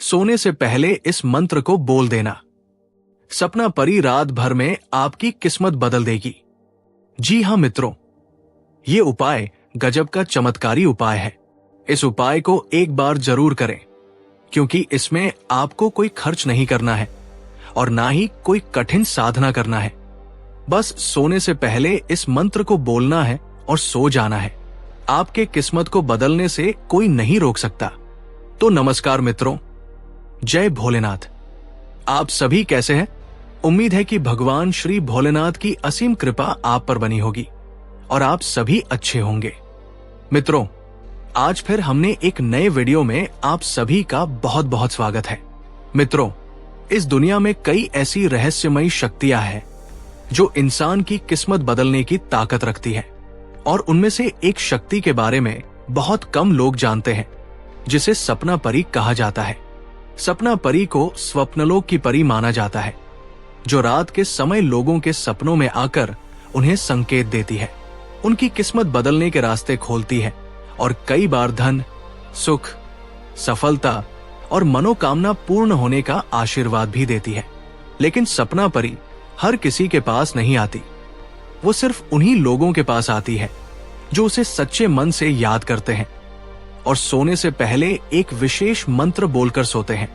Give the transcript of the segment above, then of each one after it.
सोने से पहले इस मंत्र को बोल देना। सपना परी रात भर में आपकी किस्मत बदल देगी। जी हां मित्रों, ये उपाय गजब का चमत्कारी उपाय है। इस उपाय को एक बार जरूर करें, क्योंकि इसमें आपको कोई खर्च नहीं करना है और ना ही कोई कठिन साधना करना है। बस सोने से पहले इस मंत्र को बोलना है और सो जाना है। आपके किस्मत को बदलने से कोई नहीं रोक सकता। तो नमस्कार मित्रों, जय भोलेनाथ। आप सभी कैसे हैं? उम्मीद है कि भगवान श्री भोलेनाथ की असीम कृपा आप पर बनी होगी और आप सभी अच्छे होंगे। मित्रों, आज फिर हमने एक नए वीडियो में आप सभी का बहुत बहुत स्वागत है। मित्रों, इस दुनिया में कई ऐसी रहस्यमयी शक्तियां हैं जो इंसान की किस्मत बदलने की ताकत रखती है, और उनमें से एक शक्ति के बारे में बहुत कम लोग जानते हैं, जिसे सपना परी कहा जाता है। सपना परी को स्वप्नलोक की परी माना जाता है, जो रात के समय लोगों के सपनों में आकर उन्हें संकेत देती है, उनकी किस्मत बदलने के रास्ते खोलती है और कई बार धन, सुख, सफलता और मनोकामना पूर्ण होने का आशीर्वाद भी देती है। लेकिन सपना परी हर किसी के पास नहीं आती। वो सिर्फ उन्हीं लोगों के पास आती है जो उसे सच्चे मन से याद करते हैं और सोने से पहले एक विशेष मंत्र बोलकर सोते हैं।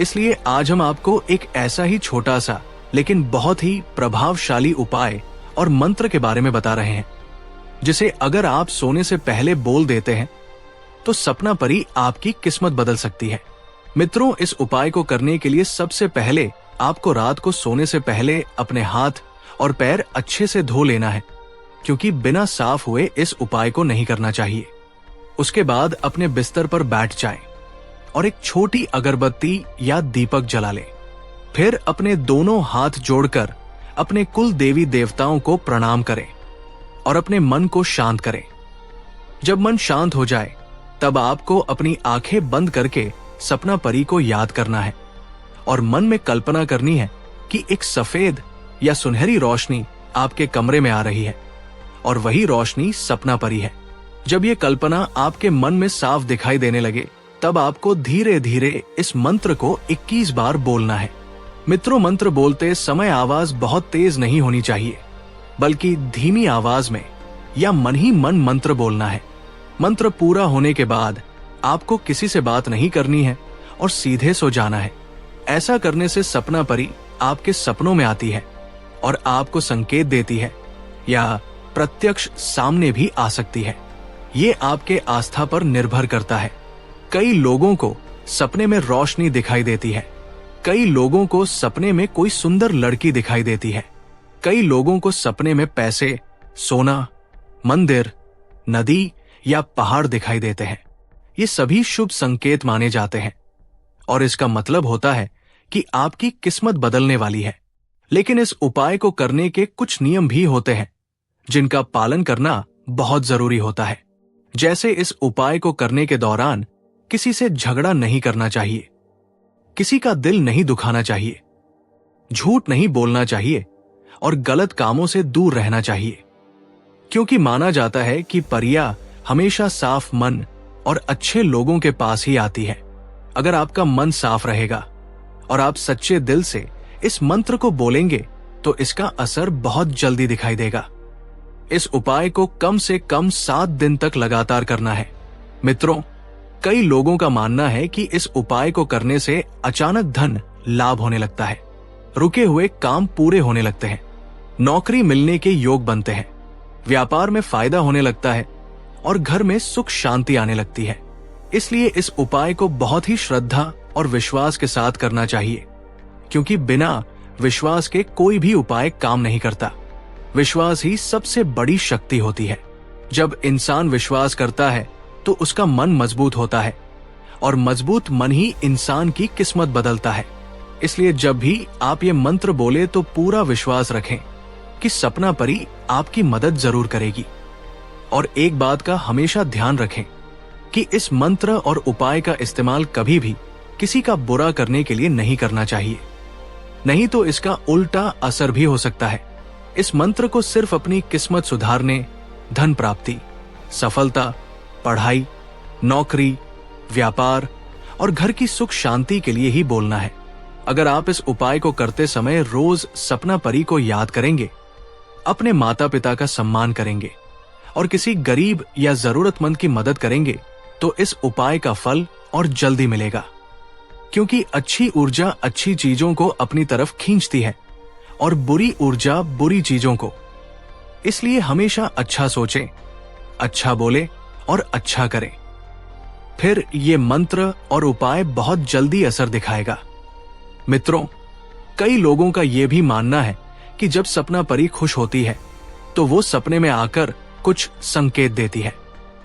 इसलिए आज हम आपको एक ऐसा ही छोटा सा लेकिन बहुत ही प्रभावशाली उपाय और मंत्र के बारे में बता रहे हैं, जिसे अगर आप सोने से पहले बोल देते हैं तो सपना परी आपकी किस्मत बदल सकती है। मित्रों, इस उपाय को करने के लिए सबसे पहले आपको रात को सोने से पहले अपने हाथ और पैर अच्छे से धो लेना है, क्योंकि बिना साफ हुए इस उपाय को नहीं करना चाहिए। उसके बाद अपने बिस्तर पर बैठ जाएं और एक छोटी अगरबत्ती या दीपक जला लें। फिर अपने दोनों हाथ जोड़कर अपने कुल देवी देवताओं को प्रणाम करें और अपने मन को शांत करें। जब मन शांत हो जाए तब आपको अपनी आंखें बंद करके सपना परी को याद करना है और मन में कल्पना करनी है कि एक सफेद या सुनहरी रोशनी आपके कमरे में आ रही है और वही रोशनी सपना परी है। जब ये कल्पना आपके मन में साफ दिखाई देने लगे तब आपको धीरे धीरे इस मंत्र को 21 बार बोलना है। मित्रों, मंत्र बोलते समय आवाज बहुत तेज नहीं होनी चाहिए, बल्कि धीमी आवाज में या मन ही मन मंत्र बोलना है। मंत्र पूरा होने के बाद आपको किसी से बात नहीं करनी है और सीधे सो जाना है। ऐसा करने से सपना परी आपके सपनों में आती है और आपको संकेत देती है या प्रत्यक्ष सामने भी आ सकती है। ये आपके आस्था पर निर्भर करता है। कई लोगों को सपने में रोशनी दिखाई देती है, कई लोगों को सपने में कोई सुंदर लड़की दिखाई देती है, कई लोगों को सपने में पैसे, सोना, मंदिर, नदी या पहाड़ दिखाई देते हैं। ये सभी शुभ संकेत माने जाते हैं और इसका मतलब होता है कि आपकी किस्मत बदलने वाली है। लेकिन इस उपाय को करने के कुछ नियम भी होते हैं जिनका पालन करना बहुत जरूरी होता है। जैसे इस उपाय को करने के दौरान किसी से झगड़ा नहीं करना चाहिए, किसी का दिल नहीं दुखाना चाहिए, झूठ नहीं बोलना चाहिए और गलत कामों से दूर रहना चाहिए, क्योंकि माना जाता है कि परियां हमेशा साफ मन और अच्छे लोगों के पास ही आती है। अगर आपका मन साफ रहेगा और आप सच्चे दिल से इस मंत्र को बोलेंगे तो इसका असर बहुत जल्दी दिखाई देगा। इस उपाय को कम से कम 7 दिन तक लगातार करना है। मित्रों, कई लोगों का मानना है कि इस उपाय को करने से अचानक धन लाभ होने लगता है, रुके हुए काम पूरे होने लगते हैं, नौकरी मिलने के योग बनते हैं, व्यापार में फायदा होने लगता है और घर में सुख शांति आने लगती है। इसलिए इस उपाय को बहुत ही श्रद्धा और विश्वास के साथ करना चाहिए, क्योंकि बिना विश्वास के कोई भी उपाय काम नहीं करता। विश्वास ही सबसे बड़ी शक्ति होती है। जब इंसान विश्वास करता है तो उसका मन मजबूत होता है और मजबूत मन ही इंसान की किस्मत बदलता है। इसलिए जब भी आप ये मंत्र बोले तो पूरा विश्वास रखें कि सपना परी आपकी मदद जरूर करेगी। और एक बात का हमेशा ध्यान रखें कि इस मंत्र और उपाय का इस्तेमाल कभी भी किसी का बुरा करने के लिए नहीं करना चाहिए, नहीं तो इसका उल्टा असर भी हो सकता है। इस मंत्र को सिर्फ अपनी किस्मत सुधारने, धन प्राप्ति, सफलता, पढ़ाई, नौकरी, व्यापार और घर की सुख शांति के लिए ही बोलना है। अगर आप इस उपाय को करते समय रोज सपना परी को याद करेंगे, अपने माता पिता का सम्मान करेंगे और किसी गरीब या जरूरतमंद की मदद करेंगे, तो इस उपाय का फल और जल्दी मिलेगा। क्योंकि अच्छी ऊर्जा अच्छी चीजों को अपनी तरफ खींचती है और बुरी ऊर्जा बुरी चीजों को। इसलिए हमेशा अच्छा सोचें, अच्छा बोले और अच्छा करें। फिर ये मंत्र और उपाय बहुत जल्दी असर दिखाएगा। मित्रों, कई लोगों का यह भी मानना है कि जब सपना परी खुश होती है तो वो सपने में आकर कुछ संकेत देती है,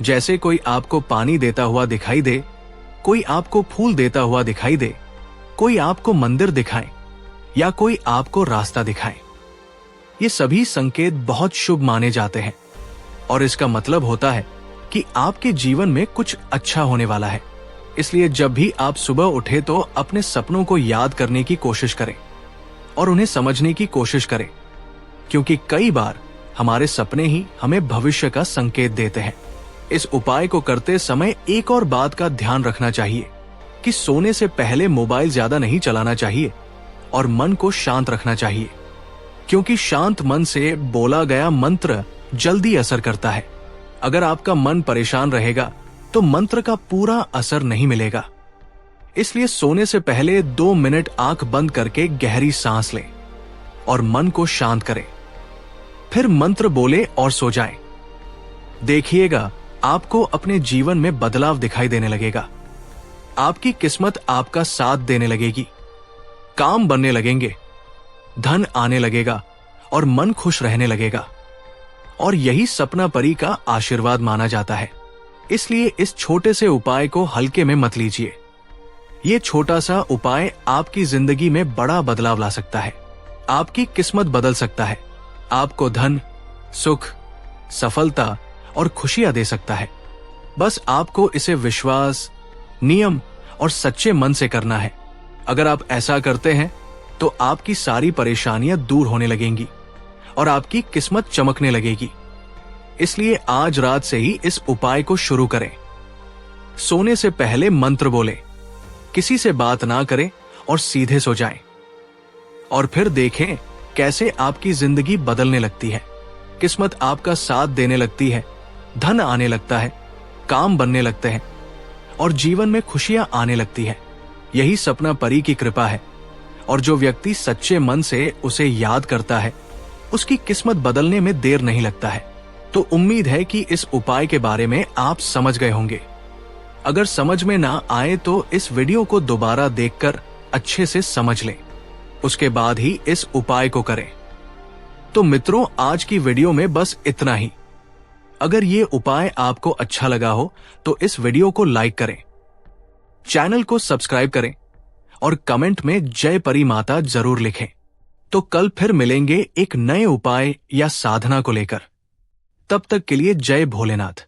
जैसे कोई आपको पानी देता हुआ दिखाई दे, कोई आपको फूल देता हुआ दिखाई दे, कोई आपको मंदिर दिखाए या कोई आपको रास्ता दिखाए। ये सभी संकेत बहुत शुभ माने जाते हैं और इसका मतलब होता है कि आपके जीवन में कुछ अच्छा होने वाला है। इसलिए जब भी आप सुबह उठे तो अपने सपनों को याद करने की कोशिश करें और उन्हें समझने की कोशिश करें, क्योंकि कई बार हमारे सपने ही हमें भविष्य का संकेत देते हैं। इस उपाय को करते समय एक और बात का ध्यान रखना चाहिए कि सोने से पहले मोबाइल ज्यादा नहीं चलाना चाहिए और मन को शांत रखना चाहिए, क्योंकि शांत मन से बोला गया मंत्र जल्दी असर करता है। अगर आपका मन परेशान रहेगा तो मंत्र का पूरा असर नहीं मिलेगा। इसलिए सोने से पहले 2 मिनट आंख बंद करके गहरी सांस लें और मन को शांत करें। फिर मंत्र बोले और सो जाएं। देखिएगा, आपको अपने जीवन में बदलाव दिखाई देने लगेगा। आपकी किस्मत आपका साथ देने लगेगी, काम बनने लगेंगे, धन आने लगेगा और मन खुश रहने लगेगा। और यही सपना परी का आशीर्वाद माना जाता है। इसलिए इस छोटे से उपाय को हल्के में मत लीजिए। ये छोटा सा उपाय आपकी जिंदगी में बड़ा बदलाव ला सकता है, आपकी किस्मत बदल सकता है, आपको धन, सुख, सफलता और खुशियां दे सकता है। बस आपको इसे विश्वास, नियम और सच्चे मन से करना है। अगर आप ऐसा करते हैं तो आपकी सारी परेशानियां दूर होने लगेंगी और आपकी किस्मत चमकने लगेगी। इसलिए आज रात से ही इस उपाय को शुरू करें। सोने से पहले मंत्र बोलें, किसी से बात ना करें और सीधे सो जाएं। और फिर देखें कैसे आपकी जिंदगी बदलने लगती है, किस्मत आपका साथ देने लगती है, धन आने लगता है, काम बनने लगते हैं और जीवन में खुशियां आने लगती है। यही सपना परी की कृपा है और जो व्यक्ति सच्चे मन से उसे याद करता है, उसकी किस्मत बदलने में देर नहीं लगता है। तो उम्मीद है कि इस उपाय के बारे में आप समझ गए होंगे। अगर समझ में ना आए तो इस वीडियो को दोबारा देखकर अच्छे से समझ लें, उसके बाद ही इस उपाय को करें। तो मित्रों, आज की वीडियो में बस इतना ही। अगर ये उपाय आपको अच्छा लगा हो तो इस वीडियो को लाइक करें, चैनल को सब्सक्राइब करें और कमेंट में जय परी माता जरूर लिखें। तो कल फिर मिलेंगे एक नए उपाय या साधना को लेकर। तब तक के लिए जय भोलेनाथ।